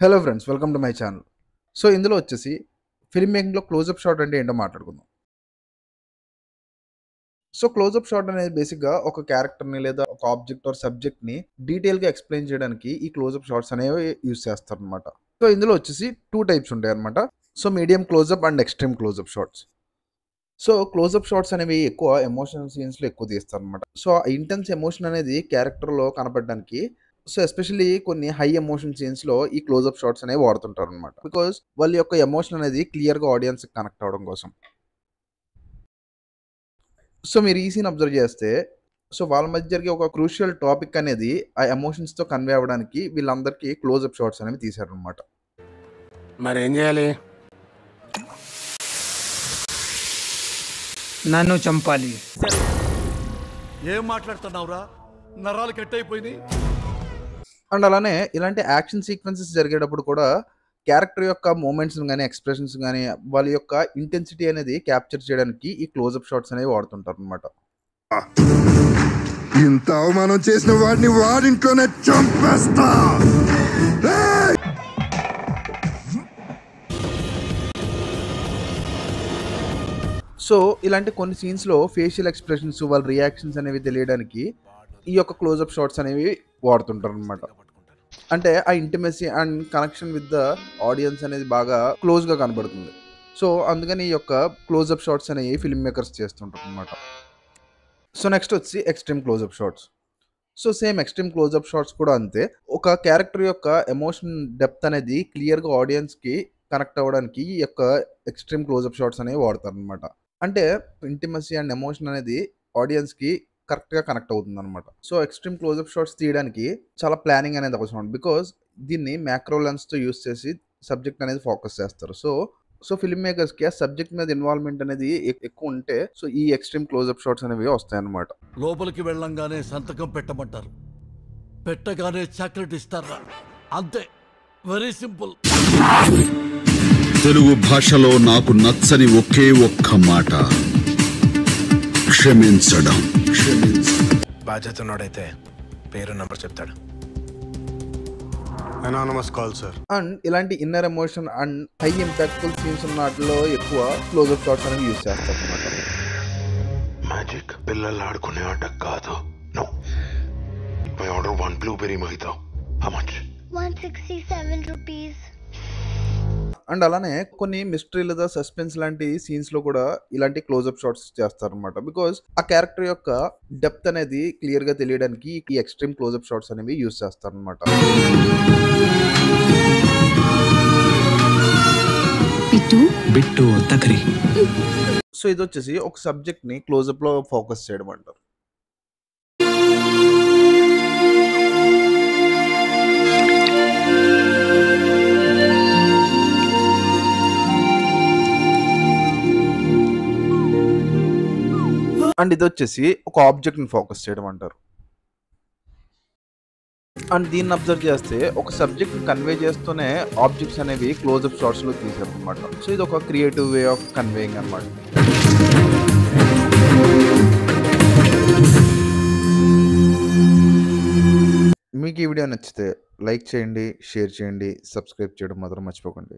Hello friends, welcome to my channel. So ఇందులో వచ్చేసి film మేకింగ్లో closeup shot అంటే ఏంటో మాట్లాడుకుందాం. సో క్లోజప్ షాట్ అనేది బేసిక్గా ఒక క్యారెక్టర్ని లేదా ఒక ఆబ్జెక్ట్ ఆర్ సబ్జెక్ట్ని డీటెయిల్గా ఎక్స్ప్లెయిన్ చేయడానికి ఈ క్లోజప్ షాట్స్ అనేవి యూస్ చేస్తారు అనమాట. సో ఇందులో వచ్చేసి 2 టైప్స్ ఉంటాయి అనమాట. So medium closeup and extreme closeup shots. So closeup shots అనేవి ఎక్కువ ఎమోషనల్ సీన్స్లో ఎక్కువ తీస్తారు అనమాట. సో ఆ ఇంటెన్స్ ఎమోషన్ అనేది క్యారెక్టర్లో కనపడడానికి సో ఎస్పెషల్లీ కొన్ని హై ఎమోషన్ సీన్స్లో ఈ క్లోజప్ షాట్స్ అనేవి వాడుతుంటారు అనమాట. బికాస్ వాళ్ళ యొక్క ఎమోషన్ అనేది క్లియర్గా ఆడియన్స్ కనెక్ట్ అవ్వడం కోసం. సో మీరు ఈ సీన్ అబ్జర్వ్ చేస్తే సో వాళ్ళ మధ్య జరిగే ఒక క్రూషియల్ టాపిక్ అనేది ఆ ఎమోషన్స్తో కన్వే అవ్వడానికి వీళ్ళందరికీ క్లోజప్ షాట్స్ అనేవి తీశారనమాట. మరి ఏం చేయాలి? నన్ను చంపాలి. ఏం మాట్లాడుతున్నావురా? నరాలు కట్ అయిపోయింది. అండ్ అలానే ఇలాంటి యాక్షన్ సీక్వెన్సెస్ జరిగేటప్పుడు కూడా క్యారెక్టర్ యొక్క మూమెంట్స్ కానీ ఎక్స్ప్రెషన్స్ కానీ వాళ్ళ యొక్క ఇంటెన్సిటీ అనేది క్యాప్చర్ చేయడానికి ఈ క్లోజప్ షాట్స్ అనేవి వాడుతుంటారు అనమాట. ఇంత అవమానం చేసిన వాడిని వాడింట్లోనే చంపేస్తా. సో ఇలాంటి కొన్ని సీన్స్లో ఫేషియల్ ఎక్స్ప్రెషన్స్ వాళ్ళ రియాక్షన్స్ అనేవి తెలియడానికి ఈ యొక్క క్లోజప్ షాట్స్ అనేవి వాడుతుంటారు అనమాట. అంటే ఆ intimacy and connection with the audience అనేది బాగా క్లోజ్గా కనబడుతుంది. సో అందుకని ఈ యొక్క క్లోజప్ షాట్స్ అనేవి ఫిల్మ్ మేకర్స్ చేస్తుంటారు అనమాట. సో నెక్స్ట్ వచ్చి extreme closeup shots. So same extreme closeup shots కూడా అంతే. ఒక క్యారెక్టర్ యొక్క ఎమోషన్ డెప్త్ అనేది క్లియర్గా ఆడియన్స్కి కనెక్ట్ అవ్వడానికి ఈ యొక్క ఎక్స్ట్రీమ్ క్లోజప్ షాట్స్ అనేవి వాడతారు అనమాట. అంటే ఇంటిమసీ అండ్ ఎమోషన్ అనేది ఆడియన్స్కి కరెక్ట్గా కనెక్ట్ అవుతుంది అనమాట. సో ఎక్స్ట్రీమ్ క్లోజప్ షాట్స్ తీయడానికి చాలా ప్లానింగ్ అనేది అవసరం. బికాజ్ దీన్ని మ్యాక్రో లెన్స్తో యూస్ చేసి సబ్జెక్ట్ అనేది ఫోకస్ చేస్తారు. సో ఫిల్మ్ మేకర్స్కి ఆ సబ్జెక్ట్ మీద ఇన్వాల్వ్మెంట్ అనేది ఎక్కువ ఉంటే సో ఈ ఎక్స్ట్రీమ్ క్లోజప్ షాట్స్ అనేవి వస్తాయన్నమాట. లోపలికి వెళ్ళంగానే సంతకం పెట్టమంటారు, పెట్టగానే చాక్లెట్ ఇస్తారా, అంతే. Very simple. తెలుగు భాషలో నాకు నచ్చని ఒకే ఒక్క మాట, క్షమించడం. బాధ్యత ఉన్నోడైతే పేరు నంబర్ చెప్తాడు. Anonymous call, sir. అండ్ ఇలాంటి inner emotion and high impactful scenes ఉన్న వాటిలో ఎక్కువ క్లోజప్ షాట్స్ అనేవి యూస్ చేస్తారు అనమాట. మ్యాజిక్ పిల్లలు ఆడుకునే ఆట కాదు. No. My order 1 blueberry mojito. How much? 167 rupees. And అలానే కొన్ని మిస్టరీ లేదా సస్పెన్స్ లాంటి సీన్స్ లో కూడా ఇలాంటి క్లోజప్ షాట్స్ చేస్తారనమాట. బికాజ్ ఆ క్యారెక్టర్ యొక్క డెప్త్ అనేది క్లియర్ గా తెలియడానికి ఈ ఎక్స్ట్రీమ్ క్లోజప్ షాట్స్ అనేవి యూస్ చేస్తారనమాట. సో ఇది వచ్చేసి ఒక సబ్జెక్ట్ ని క్లోజప్ లో ఫోకస్ చేయడం అంటారు. అండ్ ఇది వచ్చేసి ఒక ఆబ్జెక్ట్ ని ఫోకస్ చేయడం అంటారు. అండ్ దీన్ని అబ్జర్వ్ చేస్తే ఒక సబ్జెక్ట్ కన్వే చేస్తూనే ఆబ్జెక్ట్స్ అనేవి క్లోజప్ షాట్స్ లో తీసారు అనమాట. సో ఇది ఒక క్రియేటివ్ వే ఆఫ్ కన్వేయింగ్ అనమాట. మీకు ఈ వీడియో నచ్చితే లైక్ చేయండి, షేర్ చేయండి, సబ్స్క్రైబ్ చేయడం మాత్రం మర్చిపోకండి.